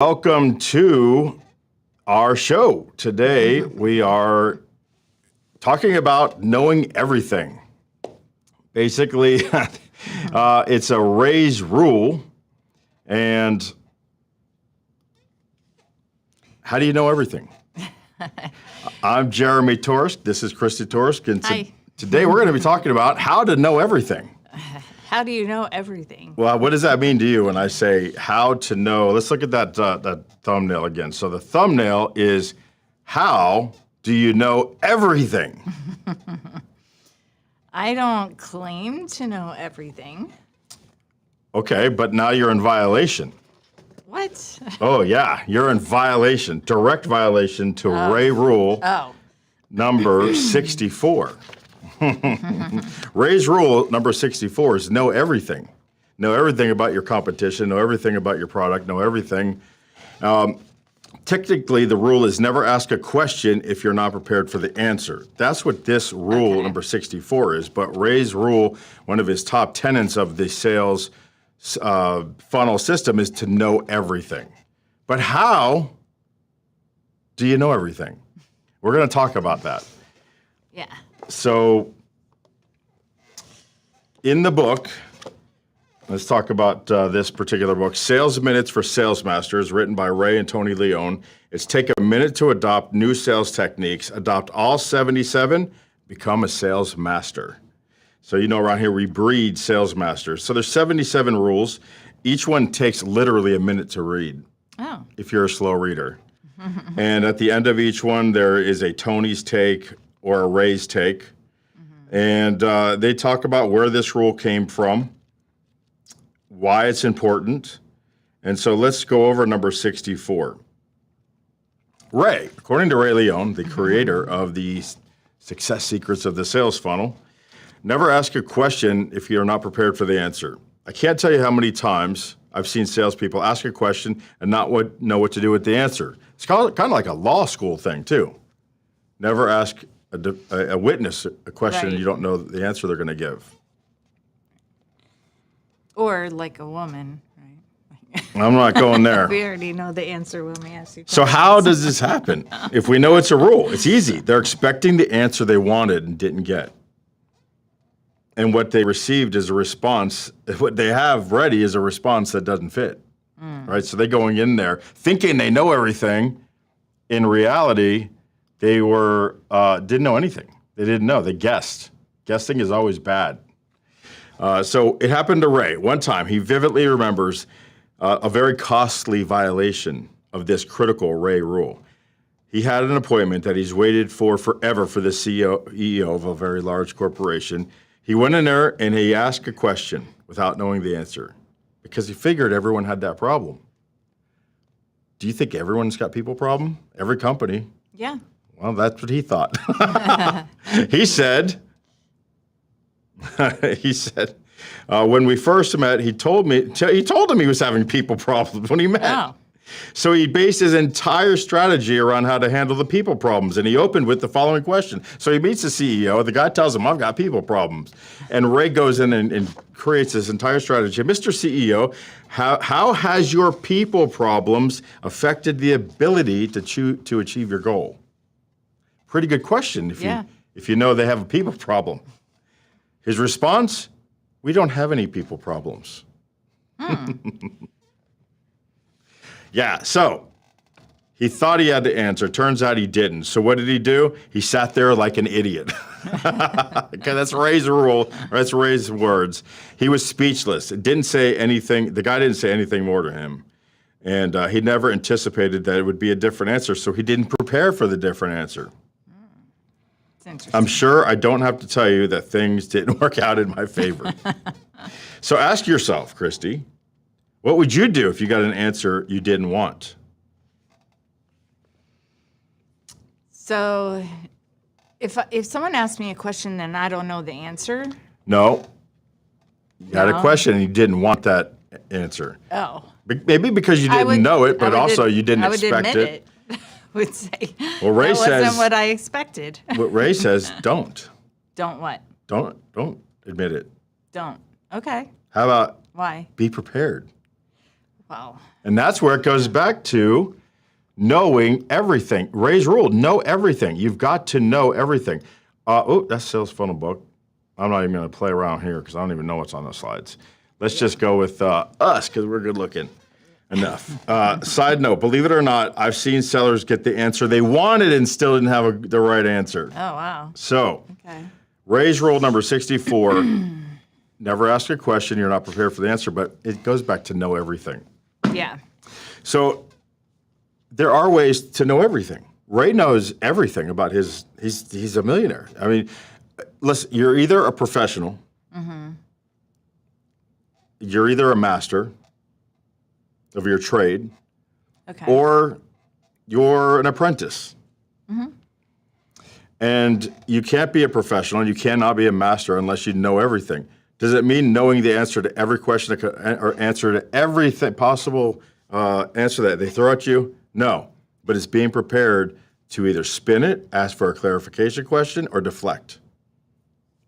Welcome to our show. Today we are talking about knowing everything. Basically, it's a Ray's rule. And how do you know everything? I'm Jeremy Torsk. This is Christy Torsk. And Hi. Today we're going to be talking about how to know everything. How do you know everything? Well, what does that mean to you when I say how to know? Let's look at that thumbnail again. So the thumbnail is how do you know everything? I don't claim to know everything. Okay, but now you're in violation. What? Oh, yeah, you're in violation, direct violation to Ray Rule Oh, number 64. Ray's Rule number 64 is know everything. Know everything about your competition, know everything about your product, know everything. Technically, the rule is never ask a question if you're not prepared for the answer. That's what this rule number 64 is. But Ray's Rule, one of his top tenets of the sales funnel system is to know everything. But how do you know everything? We're going to talk about that. yeah. So in the book, let's talk about this particular book, Sales Minutes for Sales Masters, written by Ray and Tony Leone. It's take a minute to adopt new sales techniques, adopt all 77, become a sales master. So around here we breed sales masters. So there's 77 rules. Each one takes literally a minute to read Oh, if you're a slow reader. And at the end of each one, there is a Tony's take or a Ray's take. And they talk about where this rule came from, why it's important. And so let's go over number 64. Ray, according to Ray Leone, the creator of the Success Secrets of the Sales Funnel, never ask a question if you're not prepared for the answer. I can't tell you how many times I've seen salespeople ask a question and not know what to do with the answer. It's kind of like a law school thing, too. Never ask a witness a question Right. you don't know the answer they're going to give. or like a woman, right? I'm not going there. We already know the answer when we ask you. So how does this happen? If we know it's a rule, it's easy. They're expecting the answer they wanted and didn't get. And what they received is a response, what they have ready is a response that doesn't fit, right? So they're going in there thinking they know everything. In reality, they didn't know anything. They didn't know, they guessed. Guessing is always bad. So it happened to Ray. One time, he vividly remembers a very costly violation of this critical Ray rule. He had an appointment that he's waited for forever for the CEO of a very large corporation. He went in there and he asked a question without knowing the answer because he figured everyone had that problem. Do you think everyone's got people problem? Every company. Yeah. Well, that's what he thought. He said, when we first met, he told him he was having people problems when he met. Oh. So he based his entire strategy around how to handle the people problems. And he opened with the following question. So he meets the CEO. The guy tells him, I've got people problems. And Ray goes in and creates this entire strategy. Mr. CEO, how has your people problems affected the ability to achieve your goal? Pretty good question if you know they have a people problem. His response, we don't have any people problems. Yeah, so he thought he had the answer. Turns out he didn't. So what did he do? He sat there like an idiot. Okay, that's Ray's rule. That's Ray's words. He was speechless. It didn't say anything. The guy didn't say anything more to him. And he never anticipated that it would be a different answer, so he didn't prepare for the different answer. It's interesting. I'm sure I don't have to tell you that things didn't work out in my favor. So ask yourself, Christy, what would you do if you got an answer you didn't want? So if someone asks me a question and I don't know the answer, No. You had a No. question and you didn't want that answer. oh. Maybe because you didn't know it, but also you didn't I would expect admit it. it. Would say Well, Ray that wasn't says- what I expected. What Ray says, don't. Don't what? Don't admit it. Don't. Okay. How about Why? be prepared? Wow. And that's where it goes back to knowing everything. Ray's rule, know everything. You've got to know everything. That's sales funnel book. I'm not even going to play around here because I don't even know what's on the slides. Let's just go with us because we're good looking enough. Side note, believe it or not, I've seen sellers get the answer they wanted and still didn't have the right answer. Oh, wow. So, Okay. Ray's rule number 64, never ask a question you're not prepared for the answer, but it goes back to know everything. Yeah. So there are ways to know everything. Ray knows everything about he's a millionaire. I mean, listen, you're either a professional, you're either a master of your trade, Okay. or you're an apprentice. And you can't be a professional and you cannot be a master unless you know everything. Does it mean knowing the answer to every question or answer to everything possible answer that they throw at you? No. But it's being prepared to either spin it, ask for a clarification question, or deflect.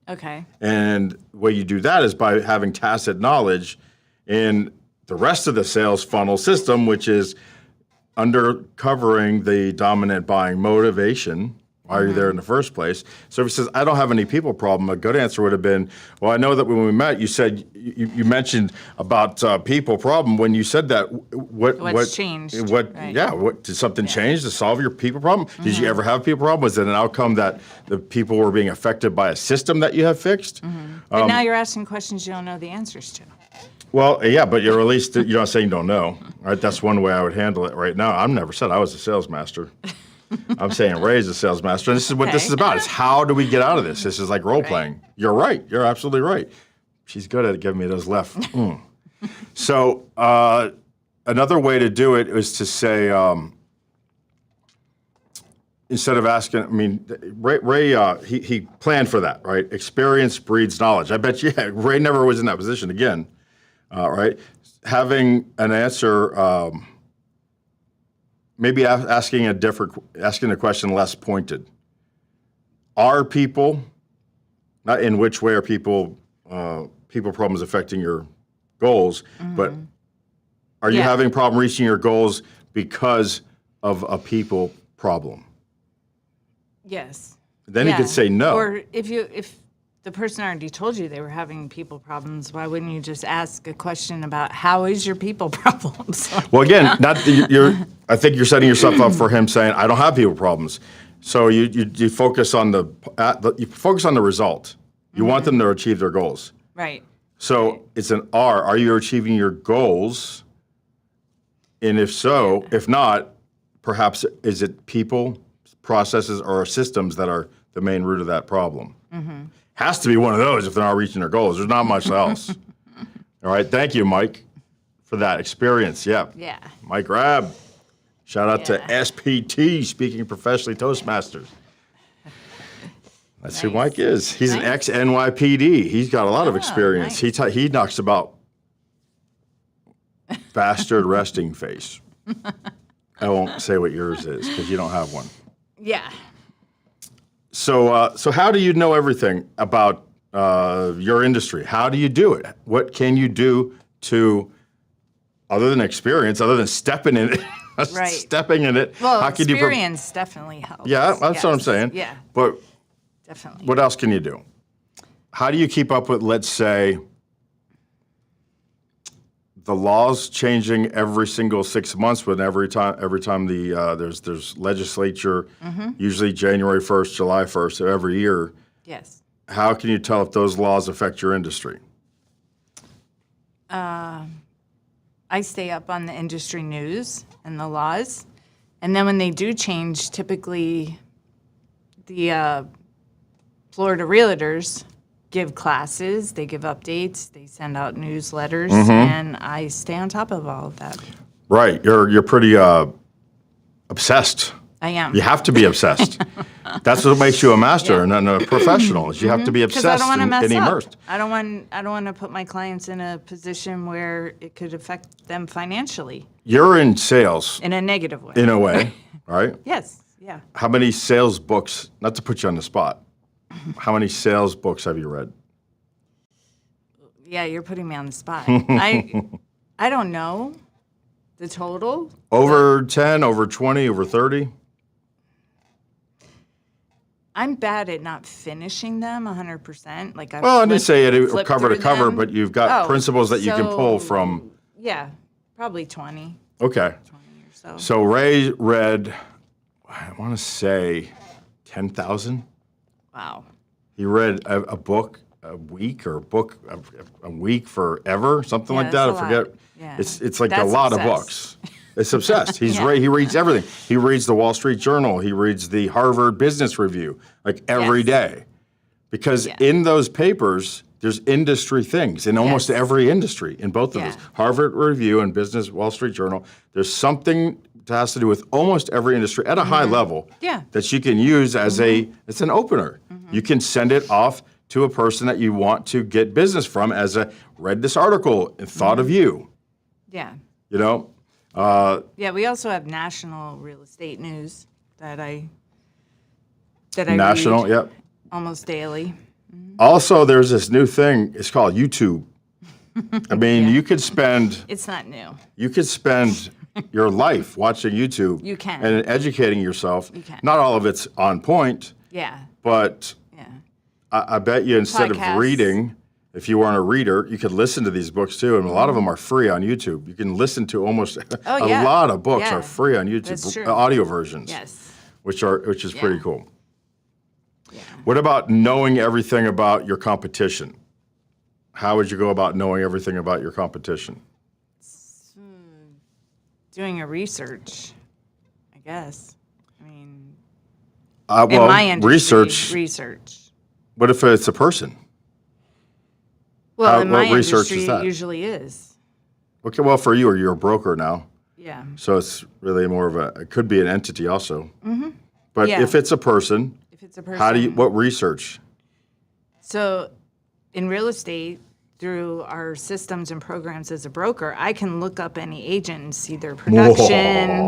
Okay. And the way you do that is by having tacit knowledge in the rest of the sales funnel system, which is undercovering the dominant buying motivation. Why are you there in the first place? So if he says, I don't have any people problem, a good answer would have been, well, I know that when we met, you said, you mentioned about people problem. When you said that, What's changed? Right. Yeah, did something change to solve your people problem? Did you ever have a people problem? Was it an outcome that the people were being affected by a system that you have fixed? But now you're asking questions you don't know the answers to. Well, yeah, but you're at least, you're not saying you don't know, right? That's one way I would handle it right now. I've never said I was a sales master. I'm saying Ray's a sales master. And this is what this is about. It's how do we get out of this? This is like role playing. You're right. You're absolutely right. She's good at giving me those left. So another way to do it is to say, instead of asking, I mean, Ray he planned for that, right? Experience breeds knowledge. I bet you, Ray never was in that position again, right? Having an answer, maybe asking the question less pointed. Are people, not in which way are people problems affecting your goals, but are you having a problem reaching your goals because of a people problem? Yes. Then you could say no. Or if the person already told you they were having people problems, why wouldn't you just ask a question about how is your people problems? Well, again, I think you're setting yourself up for him saying, "I don't have people problems." So you focus on the result. You want them to achieve their goals. Right. So it's an R. Are you achieving your goals? And if so, if not, perhaps is it people, processes, or systems that are the main root of that problem? Has to be one of those if they're not reaching their goals. There's not much else. All right. Thank you, Mike, for that experience. Yeah. Yeah. Mike Rabb. Shout out to Yeah. SPT, Speaking Professionally Toastmasters. That's who Mike is. He's an ex-NYPD. He's got a lot of experience. Nice. He knocks about bastard resting face. I won't say what yours is because you don't have one. Yeah. So how do you know everything about your industry? How do you do it? What can you do to, other than experience, other than stepping in it? Right. Stepping in it. Well, how can you experience definitely helps. Yeah, that's what I'm saying. Yeah, But definitely. what else can you do? How do you keep up with, let's say, the laws changing every single 6 months, but every time there's legislature, usually January 1st, July 1st of every year. Yes. How can you tell if those laws affect your industry? I stay up on the industry news and the laws. And then when they do change, typically the Florida realtors give classes, they give updates, they send out newsletters, and I stay on top of all of that. Right. You're pretty obsessed. I am. You have to be obsessed. That's what makes you a master and a professional. Is you have to be Because I obsessed don't want to mess and immersed. up. I don't want to put my clients in a position where it could affect them financially You're in sales in a negative way. in a way, right? Yes. Yeah. How many sales books, not to put you on the spot, how many sales books have you read? Yeah, you're putting me on the spot. I don't know. The total? Over 10, over 20, over 30? I'm bad at not finishing them 100%. Like I've Well, I didn't say it flipped cover to through cover, them. but you've got Oh, principles that you can pull so, from. Yeah, probably 20 Okay. or so. So Ray read, I want to say 10,000. Wow. He read a book a week or a week forever, something Yeah, like that. I that's a forget. lot. Yeah. It's like That's a lot of obsessed. books. It's obsessed. Yeah. He reads everything. He reads the Wall Street Journal. He reads the Harvard Business Review like every Yes. day, because Yeah. in those papers there's industry things in almost Yes. every industry in both of Yeah. those Harvard Review and Business Wall Street Journal. There's something that has to do with almost every industry at a high level Mm-hmm. Yeah. that you can use as it's an opener. You can send it off to a person that you want to get business from as a read this article and thought of you. Yeah. You know, Yeah, we also have national real estate news that I read national. Yep. almost daily. Also, there's this new thing. It's called YouTube. I mean, you could spend It's not new. your life watching YouTube. You can. And educating yourself. You can. Not all of it's on point, Yeah. but Yeah. I bet you instead Podcasts. of reading, if you weren't a reader, you could listen to these books too. And a lot of them are free on YouTube. You can listen to almost Oh, a yeah. lot of books Yeah. are free on YouTube, That's true. audio versions, Yes. which is pretty Yeah. cool. Yeah. What about knowing everything about your competition? How would you go about knowing everything about your competition? Doing a research, I guess. I mean, Well, in my industry, research. What if it's a person? Well, in my what research is industry, that? it usually is. Okay, well, for you, you're a broker now, Yeah. so it's really more of it could be an entity also. Mm-hmm. But Yeah. if it's a person, If it's a person. how do you, what research? So, in real estate, through our systems and programs as a broker, I can look up any agent and see their production.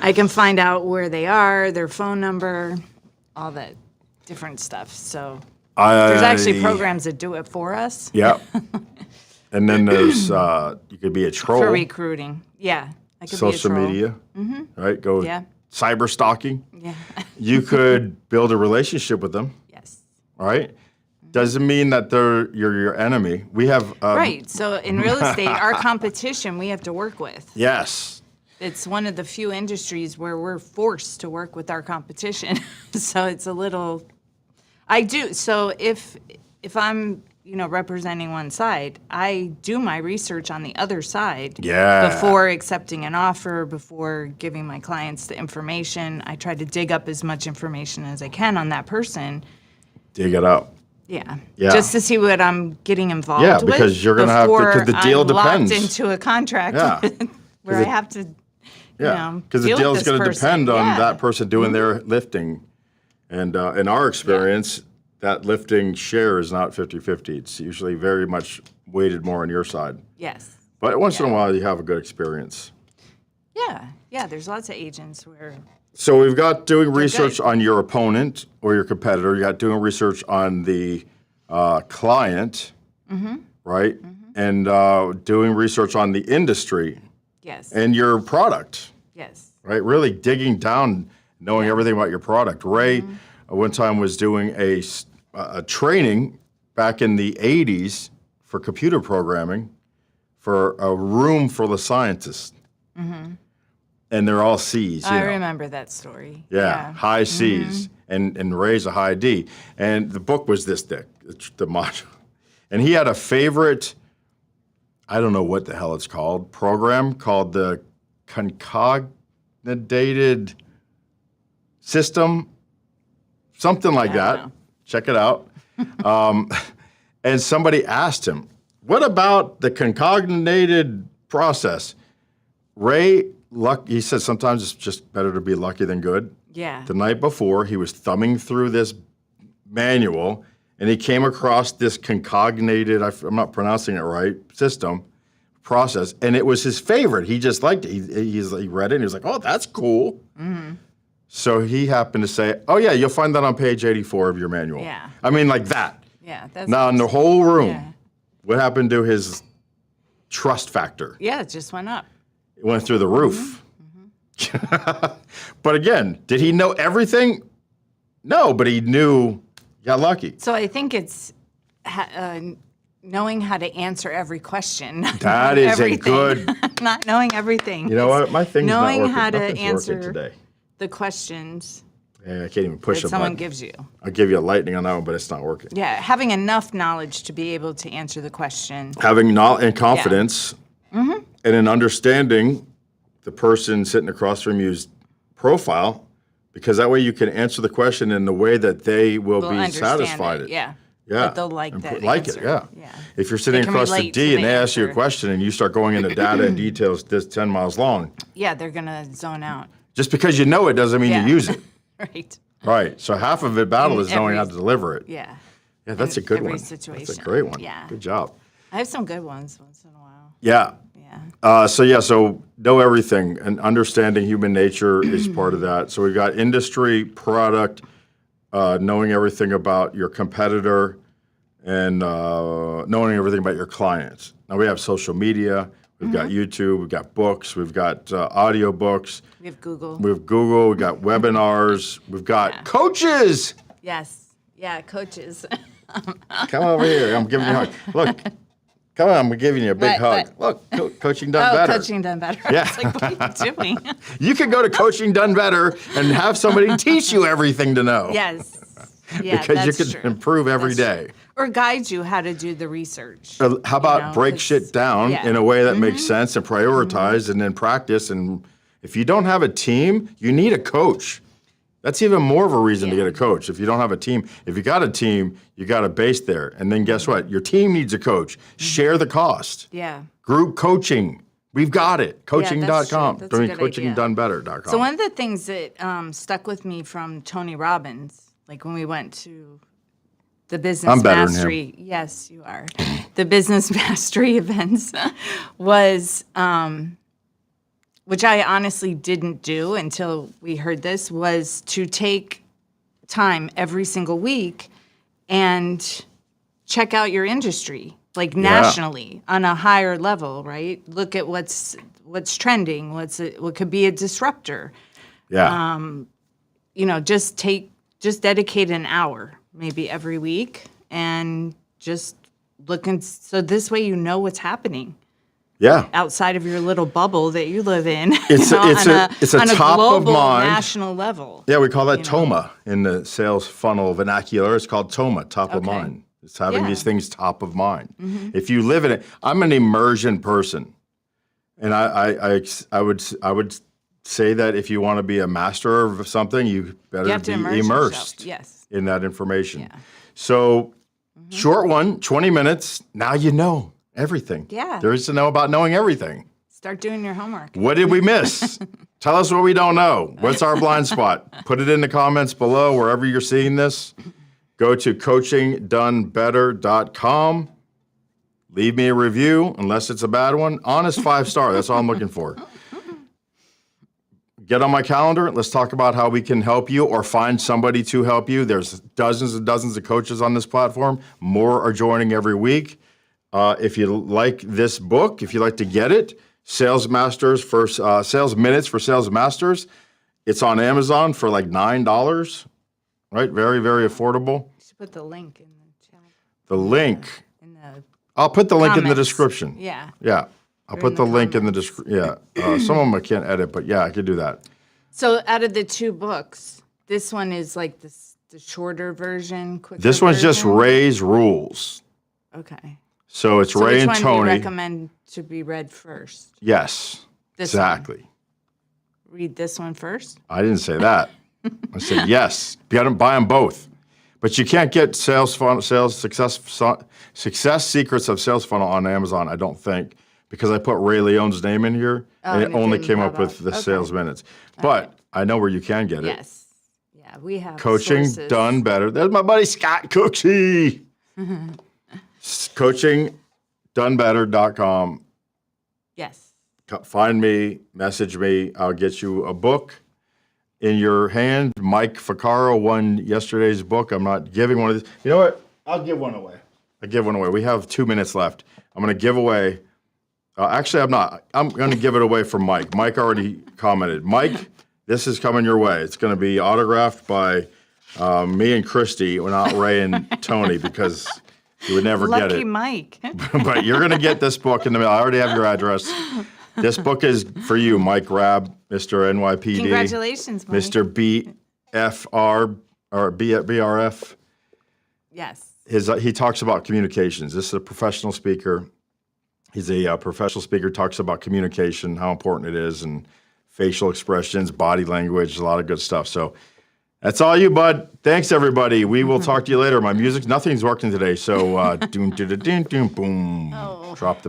I can find out where they are, their phone number, all that different stuff. So there's actually programs that do it for us Yeah. And then there's, you could be a troll, for recruiting. Yeah, I could social be a troll. media, right? Go Yeah. cyber stalking. Yeah. You could build a relationship with them, Yes. right? Doesn't mean that you're your enemy. We have Right. So in real estate, our competition we have to work with. Yes. It's one of the few industries where we're forced to work with our competition. So it's a little. I do. So if I'm representing one side, I do my research on the other side. Yeah. Before accepting an offer, before giving my clients the information, I try to dig up as much information as I can on that person. Dig it up. Yeah. Yeah. Just to see what I'm getting involved Yeah, with. because you're gonna have to- 'cause the before deal I'm depends. locked into a contract Yeah. where I have to. Yeah. Because Because the deal's going to depend on that person doing their lifting. And in our experience, that lifting share is not 50-50. It's usually very much weighted more on your side. Yes. But once in a while, you have a good experience. Yeah. Yeah. There's lots of agents where. So we've got doing research on your opponent or your competitor. You got doing research on the client, right? And doing research on the industry Yes. and your product, Yes. right? Really digging down, knowing everything about your product. Ray, one time was doing a training back in the 80s for computer programming for a room full of scientists. And they're all C's. I you know. remember that story. Yeah, high C's and Ray's a high D. And the book was this thick, the module. And he had a favorite, I don't know what the hell it's called, program called the Concognated System, something like that. know. Check it out. And somebody asked him, what about the concognated process? Ray, he said sometimes it's just better to be lucky than good. Yeah. The night before, he was thumbing through this manual, and he came across this concognated, I'm not pronouncing it right, system, process, and it was his favorite. He just liked it. He read it, and he was like, oh, that's cool. So he happened to say, oh, yeah, you'll find that on page 84 of your manual. Yeah. I mean, like that. Yeah. That's Now, in the whole room, Yeah. what happened to his trust factor. Yeah, it just went up. It went through the roof. But again, did he know everything? No, but he knew, got lucky. So I think it's knowing how to answer every question. That is a good, Not knowing everything. you know what? My thing's not Knowing working. how to Nothing's working answer today. the questions Yeah, I can't even push that a someone button. gives you. I'll give you a lightning on that one, but it's not working. Yeah, having enough knowledge to be able to answer the question. Having knowledge and confidence and an understanding the person sitting across from you's profile, because that way you can answer the question in the way that they will Will be understand satisfied. it, yeah. Yeah. That they'll like And that like answer. it, yeah. Yeah. If you're sitting They can across the relate to D and the they ask you a answer. question and you start going into data and details this 10 miles long, Yeah, they're gonna zone out. just because you know it doesn't mean Yeah. you use it. Right. Right. So half of it battle In is knowing how every- to deliver it. Yeah. Yeah, that's a in good every one. That's a situation. great one. Yeah. Good job. I have some good ones once in a while. Yeah. Yeah. So know everything and understanding human nature is part of that. So we've got industry, product, knowing everything about your competitor, and knowing everything about your clients. Now we have social media, we've got YouTube, we've got books, we've got audio books, We have Google. we have Google, we've got webinars, we've got coaches. Yes. Yeah, coaches. Come over here, I'm giving you a hug. Look, come on, I'm giving you a big What? hug. Look, Coaching Done Better. Coaching Done Better. Yeah. I was like, what are you doing? You can go to Coaching Done Better and have somebody teach you everything to know. Yes. Yeah, Because you that's can true. improve every That's day. Or guide you how to do the research. How about know, break 'cause- shit down yeah. in a way that makes sense and prioritize and then practice? And if you don't have a team, you need a coach. That's even more of a reason to get a coach. If you don't have a team, if you got a team, you got a base there. And then guess what? Your team needs a coach. Share the cost. Yeah. Group coaching. We've got it. that's true. Coaching.com. That's a good idea. coachingdonebetter.com. So one of the things that stuck with me from Tony Robbins, like when we went to the business I'm better than him. mastery, yes, you are, the business mastery events was, which I honestly didn't do until we heard this, was to take time every single week and check out your industry, like nationally on a higher level, right? Look at what's trending, what could be a disruptor. yeah. You know, just dedicate an hour maybe every week and just look and so this way you know what's happening yeah. outside of your little bubble that you live in. It's a on top of global, mind. national level. Yeah, we call that TOMA in the sales funnel vernacular. It's called TOMA, top of Okay. mind. It's having Yeah. these things top of mind. If you live in it, I'm an immersion person, and I would say that if you want to be a master of something, you better You have to be immerse immersed yourself. Yes. in that information. So, short one, 20 minutes. Now you know everything. Yeah. There is to know about knowing everything. Start doing your homework. What did we miss? Tell us what we don't know. What's our blind spot? Put it in the comments below wherever you're seeing this. Go to coachingdonebetter.com. Leave me a review, unless it's a bad one. Honest 5-star, that's all I'm looking for. Get on my calendar. Let's talk about how we can help you or find somebody to help you. There's dozens and dozens of coaches on this platform. More are joining every week. If you like this book, if you like to get it, Sales Minutes for Sales Masters. It's on Amazon for like $9, right? Very, very affordable. You should put the link in the chat. The link, In the I'll put the link in the comments. description. Yeah. Yeah, I'll put the link in the description. Yeah, some of them I can't edit, but yeah, I could do that. So out of the two books, this one is like the shorter version, quicker This one's just version? Ray's Rules. Okay. So it's So Ray which and one do you Tony. recommend to be read first? Yes, This one. exactly. Read this one first? I didn't say that. I said yes. You got to buy them both. But you can't get success secrets of sales funnel on Amazon, I don't think, because I put Ray Leon's name in here and it and it only didn't came pop up with up. the Okay. sales minutes. But I know where you can get it. Yes. Yeah, we have Coaching sources. Done Better. There's my buddy Scott Cooksey. coachingdonebetter.com. Yes. Find me, message me. I'll get you a book in your hand. Mike Ficcaro won yesterday's book. I'm not giving one of these. You know what? I'll give one away. I give one away. We have 2 minutes left. I'm going to give away Actually, I'm not. I'm going to give it away for Mike. Mike already commented. Mike, this is coming your way. It's going to be autographed by me and Christy, not Ray and Tony, because you would never get Lucky it. Mike. But you're going to get this book in the mail. I already have your address. This book is for you, Mike Rabb, Mr. NYPD. Congratulations, Mike. Mr. BFR or BRF. Yes. He talks about communications. This is a professional speaker. He's a professional speaker, talks about communication, how important it is, and facial expressions, body language, a lot of good stuff. So that's all you, bud. Thanks, everybody. We will talk to you later. My music, nothing's working today, so doom, doom, doom, doom, boom. Oh. Drop the